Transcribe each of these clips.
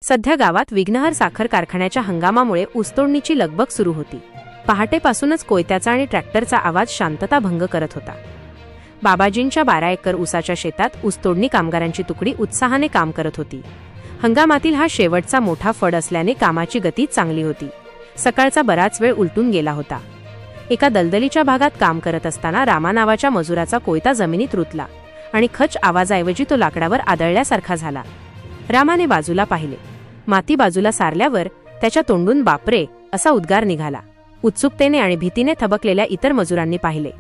सध्या गावात विघ्नहर साखर कारखान्याच्या हंगामामुळे ऊसतोडणीची लगबग सुरू होती। पहाटेपासूनच कोयत्याचा आणि ट्रॅक्टरचा आवाज शांतता भंग करत होता। बाबाजींच्या 12 एकर ऊसाच्या शेतात ऊसतोडणी कामगारांची तुकडी उत्साहाने काम करत होती। हंगामातील हा शेवटचा मोठा फड असल्याने कामाची गती चांगली होती। सकाळचा बराच वेळ उलटून गेला होता। एका दलदलीच्या भागात काम करत असताना रामा नावाच्या मजुराचा कोयता जमिनीत रुतला आणि खच आवाजाऐवजी तो लाकडावर आदळल्यासारखा झाला। रामाने बाजूला पाहिले। माती बाजूला सारल्यावर त्याच्या तोंडून बापरे असा उद्गार निघाला। उत्सुकतेने आणि भीतीने थबकलेल्या इतर मजुरांनी पाहिले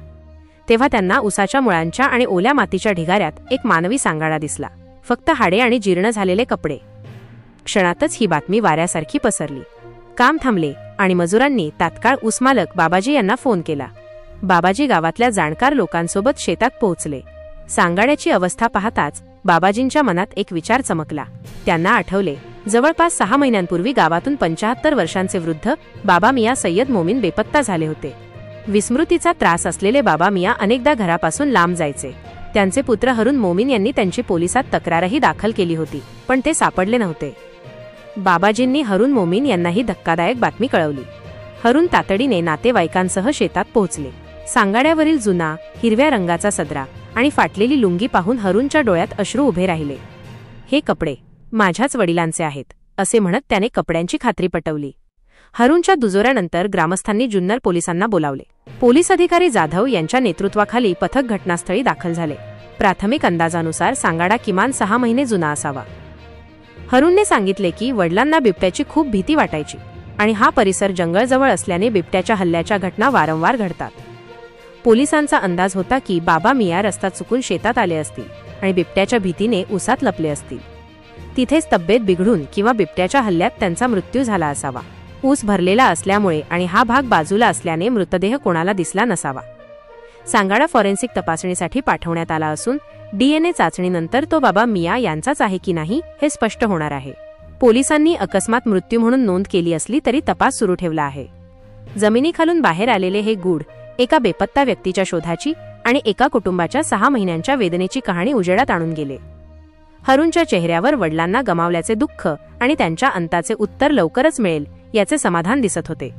तेव्हा त्यांना उसाच्या मुळांच्या आणि ओल्या मातीच्या ढिगाऱ्यात एक मानवी सांगाडा दिसला, फक्त हाडे आणि जीर्ण झालेले कपडे। क्षणातच ही बातमी वाऱ्यासारखी पसरली। काम थांबले आणि मजुरांनी तात्काळ ऊसमालक बाबाजी यांना फोन केला। बाबाजी गावातल्या जाणकार लोकांसोबत शेतात पोहोचले। सांगाड्याची अवस्था पाहताच बाबाजींच्या मनात एक विचार चमकला। त्यांना आठवले, जवळपास 6 महिन्यांपूर्वी गावातून 75 वर्षांचे वृद्ध बाबा मियाँ सय्यद मोमीन बेपत्ता झाले होते। विस्मृतीचा त्रास असलेले बाबा मियाँ अनेकदा घरापासून लांब जायचे। त्यांचे पुत्र हरून मोमीन यांनी त्यांची पोलिसात तक्रारही दाखल केली होती, पण ते सापडले नव्हते। बाबाजींनी हरून मोमीन यांना ही धक्कादायक बातमी कळवली। हरून तातडीने नातेवाईकांसह शेतात पोहोचले। सांगाड्यावरील जुना हिरव्या रंगाचा सदरा आणि फाटलेली लुंगी पाहून हरूनच्या डोळ्यात अश्रू उभे राहिले। हे कपडे माझ्याच वडिलांचे आहेत असे म्हणत त्याने कपड्यांची खात्री पटवली। हरूनच्या दुजोऱ्यानंतर ग्रामस्थांनी जुन्नर पोलिसांना बोलावले। पोलीस अधिकारी जाधव यांच्या नेतृत्वाखाली पथक घटनास्थळी दाखल झाले। प्राथमिक अंदाजानुसार सांगाडा किमान 6 महिने जुना असावा। हरूनने सांगितले की वडिलांना बिबट्याची खूप भीती वाटायची आणि हा परिसर जंगलजवळ असल्याने बिबट्याच्या हल्ल्याच्या घटना वारंवार घडतात। पोलिसांचा अंदाज होता की बाबा मियाँ रस्ता चुकून शेतात आले असतील आणि बिबट्याच्या भीतीने उसात लपले असतील। तिथेच तब्येत बिघडून किंवा बिबट्याच्या हल्ल्यात त्यांचा मृत्यू झाला असावा। ऊस भरलेला असल्यामुळे आणि हा भाग बाजूला असल्याने मृतदेह कोणाला दिसला नसावा। सांगाडा फॉरेन्सिक तपासणीसाठी पाठवण्यात आला असून DNA चाचणीनंतर तो बाबा मियाँ यांचाच आहे की नाही हे स्पष्ट होणार आहे। पोलिसांनी अकस्मात मृत्यू म्हणून नोंद केली असली तरी तपास सुरू ठेवला आहे। जमिनीखालून बाहेर आलेले हे गूढ एका बेपत्ता व्यक्तीच्या शोधाची आणि एका कुटुंबाच्या 6 महिन्यांच्या वेदनेची कहाणी उजेडात आणून गेले। हरूनच्या चेहऱ्यावर वडिलांना गमावल्याचे दुःख आणि त्यांच्या अंताचे उत्तर लवकरच मिळेल याचे समाधान दिसत होते।